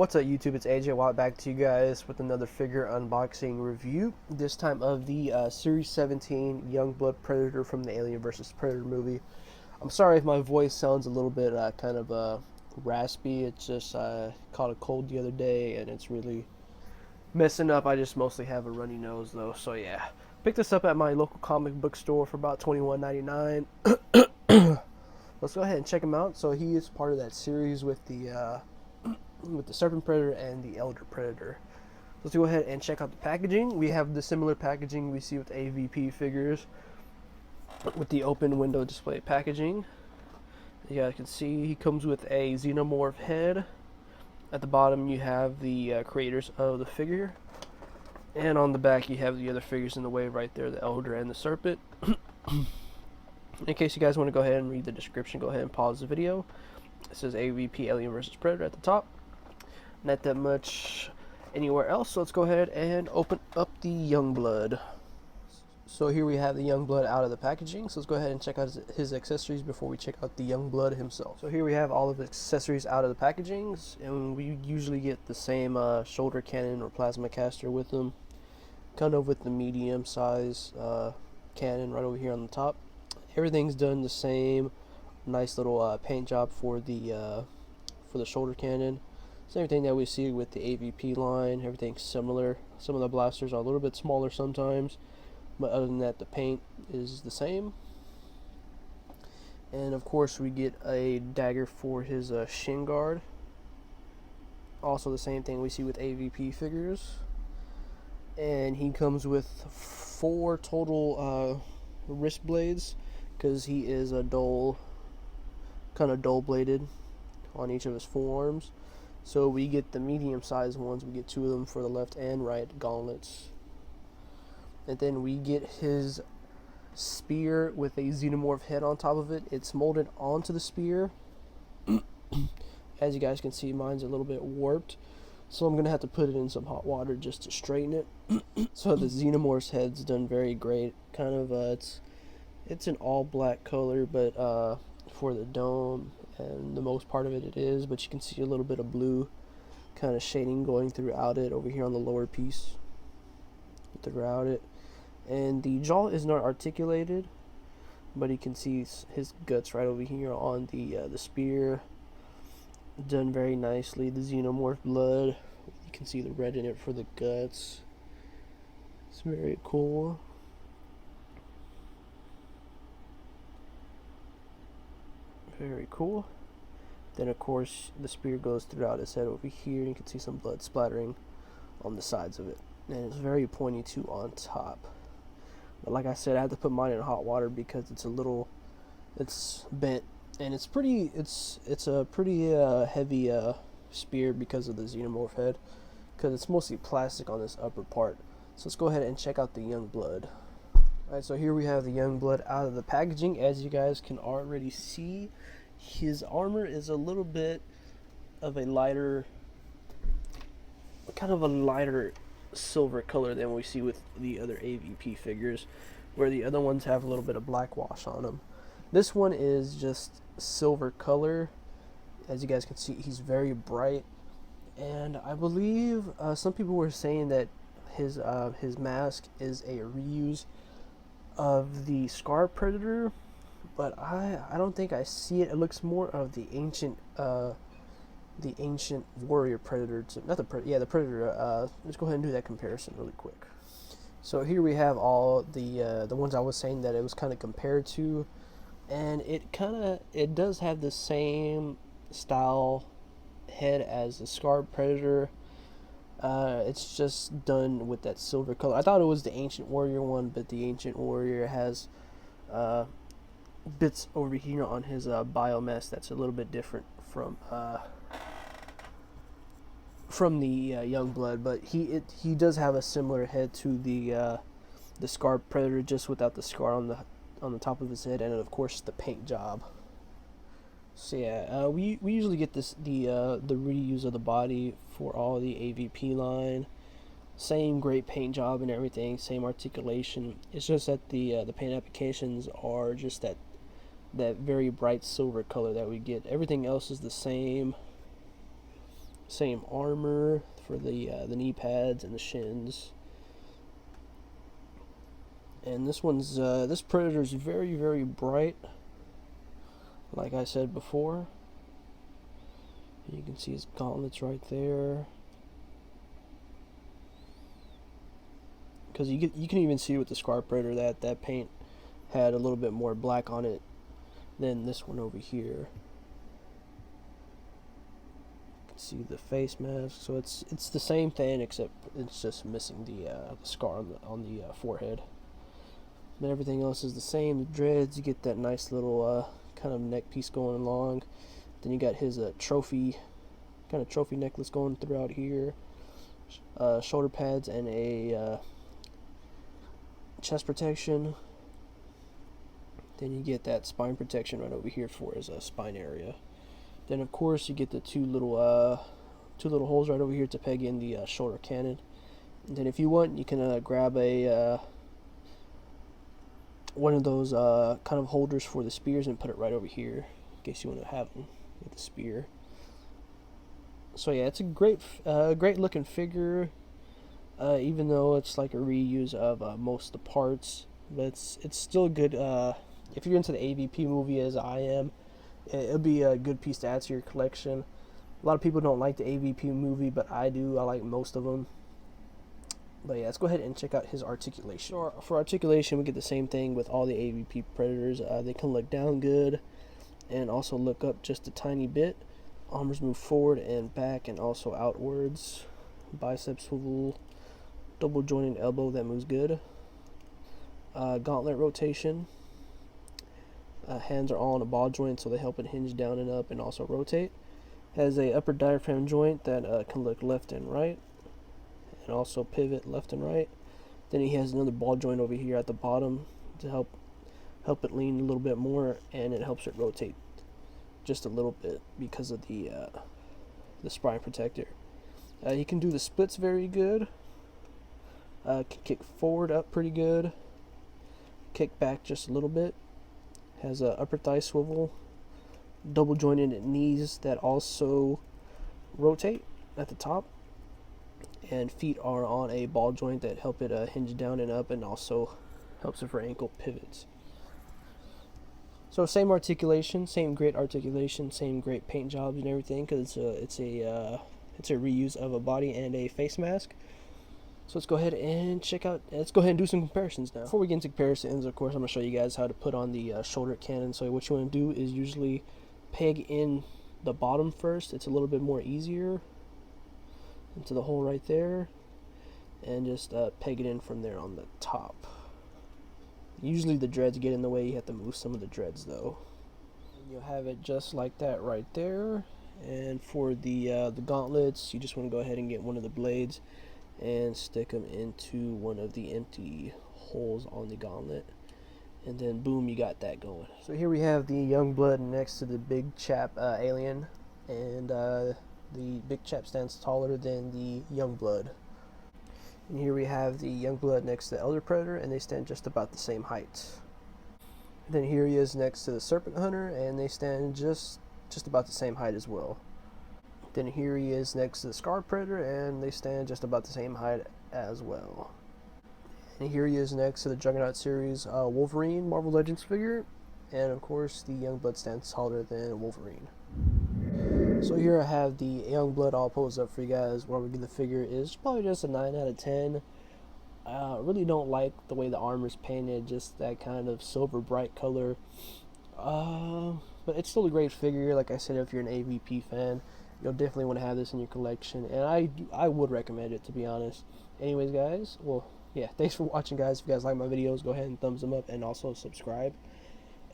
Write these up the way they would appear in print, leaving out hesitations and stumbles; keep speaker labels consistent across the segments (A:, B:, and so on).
A: What's up YouTube, it's AJ Watt back to you guys with another figure unboxing review. This time of the Series 17 Youngblood Predator from the Alien vs. Predator movie. I'm sorry if my voice sounds a little bit kind of raspy. It's just caught a cold the other day and it's really messing up. I just mostly have a runny nose though, so yeah. Picked this up at my local comic book store for about $21.99. Let's go ahead and check him out. So he is part of that series with the Serpent Predator and the Elder Predator. Let's go ahead and check out the packaging. We have the similar packaging we see with AVP figures with the open window display packaging. You guys can see he comes with a xenomorph head. At the bottom you have the creators of the figure, and on the back you have the other figures in the wave right there, the Elder and the Serpent. In case you guys want to go ahead and read the description, go ahead and pause the video. It says AVP Alien vs. Predator at the top. Not that much anywhere else, so let's go ahead and open up the Youngblood. So here we have the Youngblood out of the packaging, so let's go ahead and check out his accessories before we check out the Youngblood himself. So here we have all of the accessories out of the packagings, and we usually get the same shoulder cannon or plasma caster with them, kind of with the medium size cannon right over here on the top. Everything's done the same. Nice little paint job for the shoulder cannon. Same thing that we see with the AVP line. Everything's similar. Some of the blasters are a little bit smaller sometimes, but other than that, the paint is the same. And of course, we get a dagger for his shin guard. Also, the same thing we see with AVP figures. And he comes with 4 total wrist blades, because he is a kind of dull bladed on each of his forearms. So we get the medium sized ones. We get 2 of them for the left and right gauntlets. And then we get his spear with a xenomorph head on top of it. It's molded onto the spear. As you guys can see, mine's a little bit warped, so I'm gonna have to put it in some hot water just to straighten it. So the xenomorph's head's done very great. Kind of it's an all black color, but for the dome and the most part of it is, but you can see a little bit of blue kind of shading going throughout it over here on the lower piece throughout it. And the jaw is not articulated, but you can see his guts right over here on the spear, done very nicely. The xenomorph blood, you can see the red in it for the guts. It's very cool. Very cool. Then of course the spear goes throughout his head over here, and you can see some blood splattering on the sides of it, and it's very pointy too on top. But like I said, I had to put mine in hot water because it's bent, and it's a pretty heavy spear because of the xenomorph head, because it's mostly plastic on this upper part. So let's go ahead and check out the Youngblood. Alright, so here we have the Youngblood out of the packaging. As you guys can already see, his armor is a little bit of a lighter, kind of a lighter silver color than we see with the other AVP figures, where the other ones have a little bit of black wash on them. This one is just silver color. As you guys can see, he's very bright, and I believe some people were saying that his mask is a reuse of the Scar Predator, but I don't think I see it. It looks more of the ancient warrior predator the predator. Let's go ahead and do that comparison really quick. So here we have all the ones I was saying that it was kind of compared to, and it does have the same style head as the Scar Predator. It's just done with that silver color. I thought it was the Ancient Warrior one, but the Ancient Warrior has bits over here on his biomass that's a little bit different from the Youngblood. But he does have a similar head to the Scar Predator, just without the scar on the top of his head, and of course the paint job. So yeah, we usually get the reuse of the body for all the AVP line. Same great paint job and everything, same articulation. It's just that the paint applications are just that very bright silver color that we get. Everything else is the same. Same armor for the knee pads and the shins. And this one's this Predator's very, very bright. Like I said before, you can see his gauntlets right there. Because you can even see with the Scar Predator that paint had a little bit more black on it than this one over here. You can see the face mask, so it's the same thing except it's just missing the scar on the forehead. But everything else is the same. The dreads, you get that nice little kind of neck piece going along. Then you got his trophy necklace going throughout here. Shoulder pads and a chest protection. Then you get that spine protection right over here for his spine area. Then of course you get the two little holes right over here to peg in the shoulder cannon. And then if you want, you can grab a one of those kind of holders for the spears and put it right over here in case you want to have them with the spear. So yeah, it's a great looking figure, even though it's like a reuse of most of the parts, but it's still good. If you're into the AVP movie as I am, it'll be a good piece to add to your collection. A lot of people don't like the AVP movie, but I do. I like most of them. But yeah, let's go ahead and check out his articulation. So for articulation, we get the same thing with all the AVP Predators. They can look down good and also look up just a tiny bit. Arms move forward and back and also outwards. Bicep swivel, double jointed elbow that moves good. Gauntlet rotation. Hands are all on a ball joint, so they help it hinge down and up and also rotate. Has a upper diaphragm joint that can look left and right, and also pivot left and right. Then he has another ball joint over here at the bottom to help it lean a little bit more, and it helps it rotate just a little bit because of the spine protector. He can do the splits very good. Can kick forward up pretty good. Kick back just a little bit. Has a upper thigh swivel. Double jointed knees that also rotate at the top. And feet are on a ball joint that help it hinge down and up, and also helps it for ankle pivots. So same articulation, same great articulation, same great paint jobs and everything, because it's a reuse of a body and a face mask. So let's go ahead and do some comparisons now. Before we get into comparisons, of course, I'm going to show you guys how to put on the shoulder cannon. So what you want to do is usually peg in the bottom first. It's a little bit more easier into the hole right there, and just peg it in from there on the top. Usually the dreads get in the way. You have to move some of the dreads though. And you'll have it just like that right there. And for the gauntlets, you just want to go ahead and get one of the blades and stick them into one of the empty holes on the gauntlet, and then boom, you got that going. So here we have the Youngblood next to the big chap alien, and the big chap stands taller than the Youngblood. And here we have the Youngblood next to the Elder Predator, and they stand just about the same height. Then here he is next to the Serpent Hunter, and they stand just about the same height as well. Then here he is next to the Scar Predator, and they stand just about the same height as well. And here he is next to the Juggernaut series Wolverine Marvel Legends figure, and of course the Youngblood stands taller than Wolverine. So here I have the Youngblood all posed up for you guys. Where we give the figure is probably just a 9 out of 10. Really don't like the way the armor's painted, just that kind of silver bright color. But it's still a great figure. Like I said, if you're an AVP fan, you'll definitely want to have this in your collection, and I would recommend it, to be honest. Anyways, guys, well, yeah, thanks for watching, guys. If you guys like my videos, go ahead and thumbs them up, and also subscribe,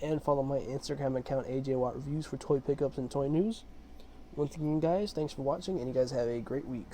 A: and follow my Instagram account, AJ Watt Reviews, for toy pickups and toy news. Once again, guys, thanks for watching, and you guys have a great week.